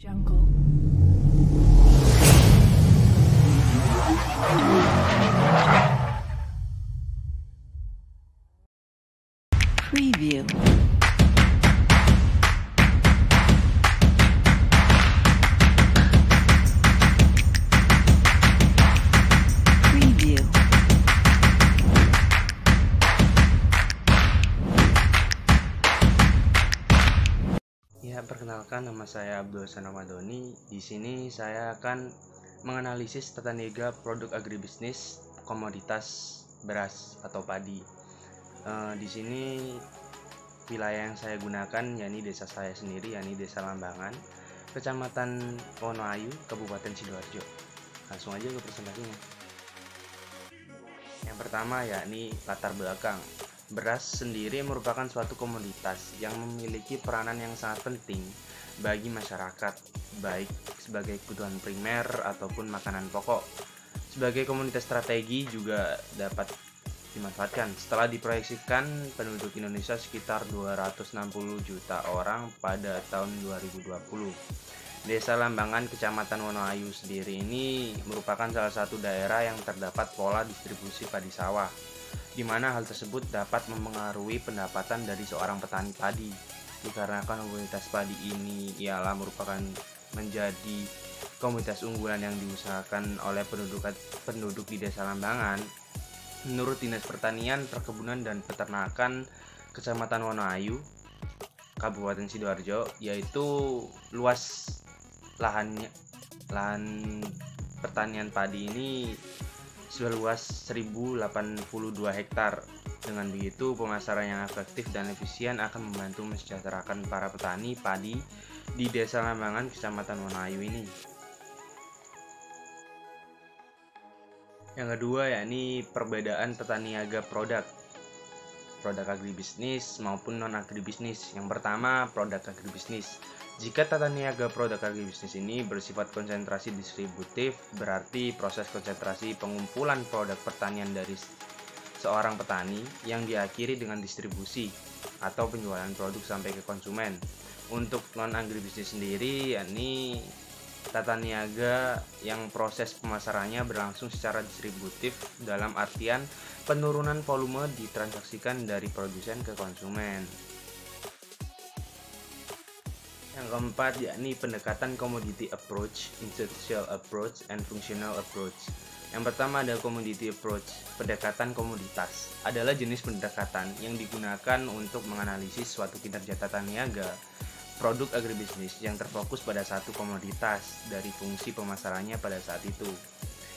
Jungle. Preview. Preview. Ya, perkenalkan, nama saya Abdul Sanamadoni. Di sini saya akan menganalisis tata niaga produk agribisnis komoditas beras atau padi. Di sini wilayah yang saya gunakan yakni desa saya sendiri, yakni Desa Lambangan, Kecamatan Wonoayu, Kabupaten Sidoarjo. Langsung aja ke presentasinya. Yang pertama yakni latar belakang. Beras sendiri merupakan suatu komoditas yang memiliki peranan yang sangat penting bagi masyarakat, baik sebagai kebutuhan primer ataupun makanan pokok. Sebagai komoditas strategi juga dapat dimanfaatkan. Setelah diproyeksikan penduduk Indonesia sekitar 260 juta orang pada tahun 2020. Desa Lambangan, Kecamatan Wonoayu sendiri ini merupakan salah satu daerah yang terdapat pola distribusi padi sawah, di mana hal tersebut dapat mempengaruhi pendapatan dari seorang petani padi. Dikarenakan komoditas padi ini ialah merupakan menjadi komoditas unggulan yang diusahakan oleh penduduk di Desa Lambangan. Menurut Dinas Pertanian, Perkebunan dan Peternakan Kecamatan Wonoayu, Kabupaten Sidoarjo, yaitu luas lahan pertanian padi ini seluas 1082 hektar. Dengan begitu, pemasaran yang efektif dan efisien akan membantu mensejahterakan para petani padi di Desa Lambangan, Kecamatan Wonoayu ini. Yang kedua yakni perbedaan tata niaga produk agribisnis maupun non agribisnis. Yang pertama, produk agribisnis. Jika tata niaga produk agribisnis ini bersifat konsentrasi distributif, berarti proses konsentrasi pengumpulan produk pertanian dari seorang petani yang diakhiri dengan distribusi atau penjualan produk sampai ke konsumen. Untuk non agribisnis sendiri yakni tata niaga yang proses pemasarannya berlangsung secara distributif, dalam artian penurunan volume ditransaksikan dari produsen ke konsumen. Yang keempat yakni pendekatan commodity approach, institutional approach, and functional approach. Yang pertama ada commodity approach. Pendekatan komoditas adalah jenis pendekatan yang digunakan untuk menganalisis suatu kinerja tata niaga produk agribisnis yang terfokus pada satu komoditas dari fungsi pemasarannya pada saat itu.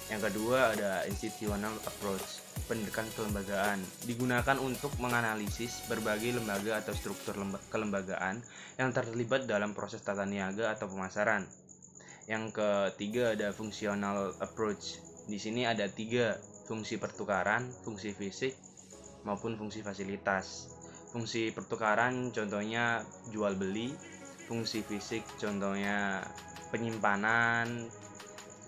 Yang kedua ada institutional approach, pendekatan kelembagaan, digunakan untuk menganalisis berbagai lembaga atau struktur kelembagaan yang terlibat dalam proses tata niaga atau pemasaran. Yang ketiga ada functional approach. Di sini ada 3, fungsi pertukaran, fungsi fisik, maupun fungsi fasilitas. Fungsi pertukaran contohnya jual beli, fungsi fisik contohnya penyimpanan,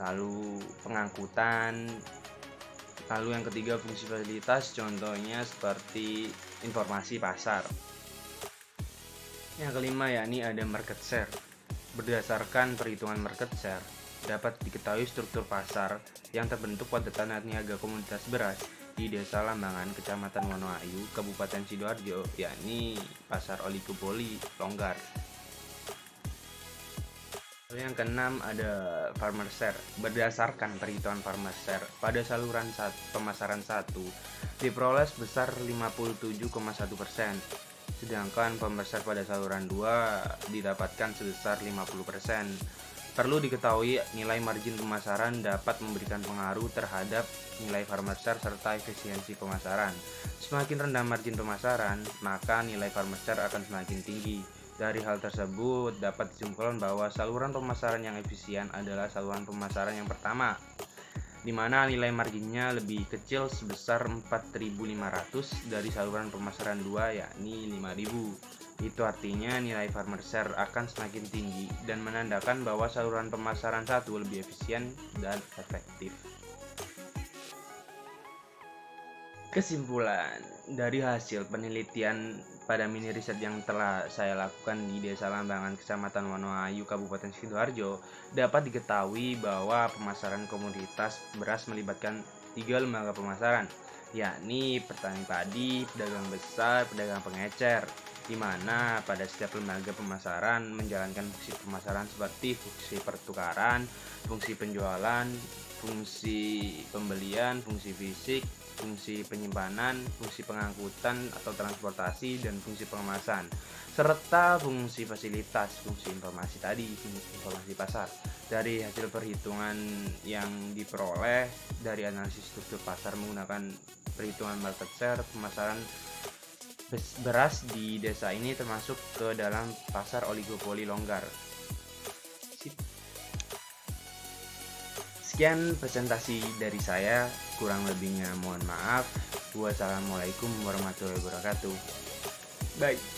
lalu pengangkutan. Lalu yang ketiga fungsi fasilitas contohnya seperti informasi pasar. Yang kelima yakni ada market share. Berdasarkan perhitungan market share dapat diketahui struktur pasar yang terbentuk pada tata niaga komoditas beras di Desa Lambangan, Kecamatan Wonoayu, Kabupaten Sidoarjo, yakni pasar oligopoli longgar. Yang keenam ada farmer share. Berdasarkan perhitungan farmer share pada saluran pemasaran 1 diperoleh sebesar 57,1%, sedangkan farmer share pada saluran 2 didapatkan sebesar 50%. Perlu diketahui nilai margin pemasaran dapat memberikan pengaruh terhadap nilai farmer share serta efisiensi pemasaran. Semakin rendah margin pemasaran, maka nilai farmer share akan semakin tinggi. Dari hal tersebut dapat disimpulkan bahwa saluran pemasaran yang efisien adalah saluran pemasaran yang pertama, di mana nilai marginnya lebih kecil sebesar 4.500 dari saluran pemasaran 2 yakni 5.000. Itu artinya nilai farmer share akan semakin tinggi dan menandakan bahwa saluran pemasaran 1 lebih efisien dan efektif. Kesimpulan dari hasil penelitian pada mini riset yang telah saya lakukan di Desa Lambangan, Kecamatan Wonoayu, Kabupaten Sidoarjo, dapat diketahui bahwa pemasaran komoditas beras melibatkan 3 lembaga pemasaran, yakni petani padi, pedagang besar, pedagang pengecer, di mana pada setiap lembaga pemasaran menjalankan fungsi pemasaran seperti fungsi pertukaran, fungsi penjualan, fungsi pembelian, fungsi fisik, fungsi penyimpanan, fungsi pengangkutan atau transportasi, dan fungsi pengemasan, serta fungsi fasilitas, fungsi informasi tadi, informasi pasar. Dari hasil perhitungan yang diperoleh dari analisis struktur pasar menggunakan perhitungan market share, pemasaran beras di desa ini termasuk ke dalam pasar oligopoli longgar. Sekian presentasi dari saya, kurang lebihnya mohon maaf. Wassalamualaikum warahmatullahi wabarakatuh. Bye.